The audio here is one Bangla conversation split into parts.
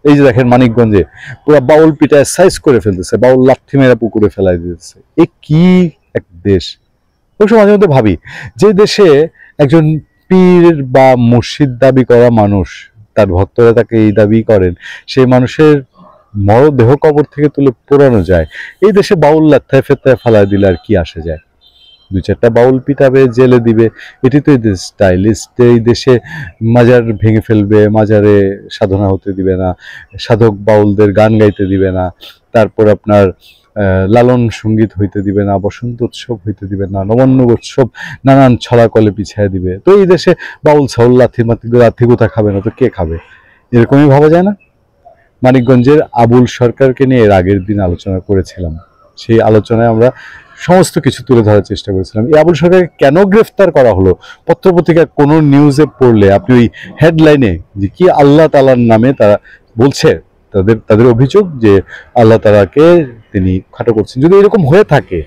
এই যে দেখেন মানিকগঞ্জে পুরো বাউল পিটায় সাইজ করে ফেলতেছে, বাউল লাঠি মেরা পুকুরে ফেলাই দিতেছে। এ কি এক দেশ! ওই সময় মাঝে মধ্যে ভাবি, যে দেশে একজন পীর বা মুর্শিদ দাবি করা মানুষ, তার ভক্তরা তাকে এই দাবি করেন, সেই মানুষের মরদেহ কবর থেকে তুলে পোড়ানো যায়, এই দেশে বাউল লাথায় ফেতায় ফালাই দিলে আর কি আসে যায়? দুই চারটা বাউল পিটাবে, জেলে দিবে, এটি তো এই দেশ স্টাইলিস্ট। এই দেশে মাজার ভেঙে ফেলবে, মাজারে সাধনা হতে দিবে না, সাধক বাউলদের গান গাইতে দিবে না, তারপর আপনার লালন সঙ্গীত হইতে দিবে না, বসন্ত উৎসব হইতে দিবে না, নবান্ন উৎসব নানান ছলাকলে পিছায় দিবে। তো এই দেশে বাউল ছাউল লাথি মাতি লাথি গোতা খাবে না তো কে খাবে? এরকমই ভাবা যায় না? মানিকগঞ্জের আবুল সরকারকে নিয়ে এর আগের দিন আলোচনা করেছিলাম। সেই আলোচনায় আমরা সমস্ত কিছু তুলে ধরার চেষ্টা করেছিলাম। এই আবুল সরকারকে কেন গ্রেফতার করা হলো? পত্রপত্রিকা কোনো নিউজে পড়লে আপনি ওই হেডলাইনে যে কি আল্লাহ তাআলার নামে তারা বলছে, তাদের অভিযোগ যে আল্লাহ তাআলাকে তিনি খাটো করছেন। যদি এরকম হয়ে থাকে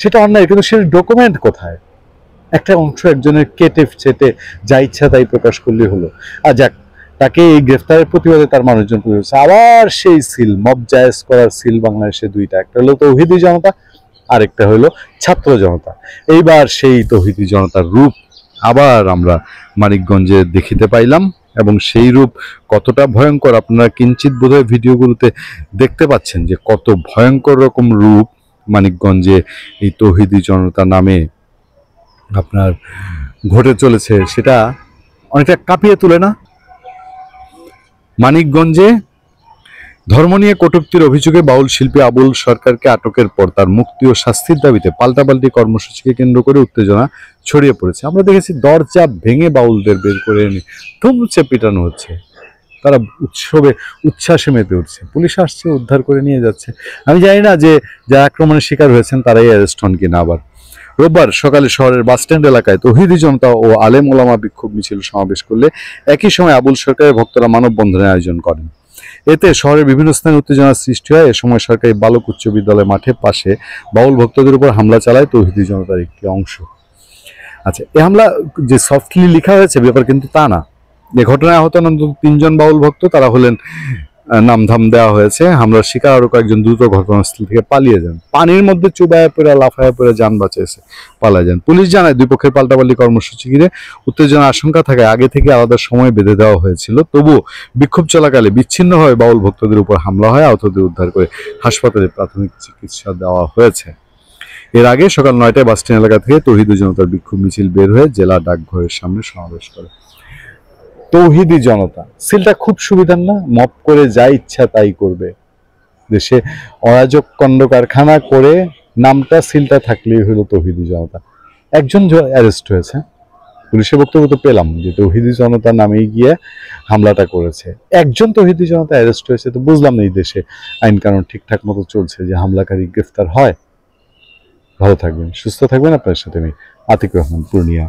সেটা অন্যায়, কিন্তু সেটা ডকুমেন্ট কোথায়? একটা অংশ একজনের কেটে চেটে যা ইচ্ছা তাই প্রকাশ করলে হলো। আর যাক, তাকে এই গ্রেফতারের প্রতিবাদে তার মানুষজন হচ্ছে আবার সেই সিল, মব জায়েজ করার সিল বাংলাদেশে দুইটা, একটা হলো তৌহিদি জনতা, আরেকটা হলো ছাত্র জনতা। এইবার সেই তৌহিদি জনতার রূপ আবার আমরা মানিকগঞ্জে দেখিতে পাইলাম, এবং সেই রূপ কতটা ভয়ঙ্কর আপনারা কিঞ্চিত বোধহয় ভিডিওগুলোতে দেখতে পাচ্ছেন, যে কত ভয়ঙ্কর রকম রূপ মানিকগঞ্জে এই তৌহিদি জনতা নামে আপনার ঘটে চলেছে, সেটা অনেকটা কাঁপিয়ে তোলে না? মানিকগঞ্জে ধর্ম নিয়ে কটূক্তির অভিযোগে বাউল শিল্পী আবুল সরকারকে আটকের পর তার মুক্তি ও শাস্তির দাবিতে পাল্টাপাল্টি কর্মসূচিকে কেন্দ্র করে উত্তেজনা ছড়িয়ে পড়েছে। আমরা দেখেছি দরজা ভেঙে বাউলদের বের করে এনে থুমচে পিটানো হচ্ছে, তারা উৎসবে উচ্ছ্বাসে মেতে উঠছে, পুলিশ আসছে উদ্ধার করে নিয়ে যাচ্ছে। আমি জানি না যে যারা আক্রমণের শিকার হয়েছেন তারাই অ্যারেস্ট হন কিনা। আবার রোববার সকালে শহরের বাসস্ট্যান্ড এলাকায় তৌহিদি জনতা ও আলেম ওলামা বিক্ষোভ মিছিল সমাবেশ করলে একই সময় আবুল সরকারের ভক্তরা মানববন্ধনের আয়োজন করেন। এতে শহরের বিভিন্ন স্থানে উত্তেজনার সৃষ্টি হয়। এ সময় সরকারি বালক উচ্চ বিদ্যালয় মাঠের পাশে বাউল ভক্তদের উপর হামলা চালায় তৌহিদি জনতার একটি অংশ। আচ্ছা, এই হামলা যে সফটলি লেখা হয়েছে ব্যাপার কিন্তু তা না। এ ঘটনায় আহত অন্তত 3 জন বাউল ভক্ত, তারা হলেন নামধাম দেওয়া হয়েছে। হামলার শিকার আরো কয়েকজন দ্রুত ঘটনাস্থল থেকে পালিয়ে যান, পানির মধ্যে চুবায় পড়ে লাফায় পড়ে যান বাঁচিয়েছে পালিয়ে যান। পুলিশ জানায় দুই পক্ষের পাল্টাপাল্টি কর্মসূচি ঘিরে উত্তেজনার আশঙ্কা থাকায় আগে থেকে আলাদা সময় বেঁধে দেওয়া হয়েছিল। তবুও বিক্ষোভ চলাকালে বিচ্ছিন্নভাবে বাউল ভক্তদের উপর হামলা হয়, আহতদের উদ্ধার করে হাসপাতালে প্রাথমিক চিকিৎসা দেওয়া হয়েছে। এর আগে সকাল 9টায় বাসস্ট্যান্ড এলাকা থেকে তৌহিদি জনতার বিক্ষোভ মিছিল বের হয়ে জেলা ডাকঘরের সামনে সমাবেশ করে। তৌহিদি জনতা সিলটা খুব সুবিধার না? মপ করে যা ইচ্ছা তাই করবে, দেশে অরাজক কণ্ড কারখানা করে নামটা সিলটা থাকলেই হলো তৌহিদি জনতা। একজন অ্যারেস্ট হয়েছে, পুলিশের বক্তব্য তো পেলাম যে তৌহিদি জনতা নামেই গিয়ে হামলাটা করেছে। একজন তৌহিদি জনতা অ্যারেস্ট হয়েছে, তো বুঝলাম না এই দেশে আইন কানুন ঠিকঠাক মতো চলছে যে হামলাকারী গ্রেফতার হয়। ভালো থাকবেন, সুস্থ থাকবেন। আপনার সাথে আমি আতিক রহমান, পূর্ণিয়া।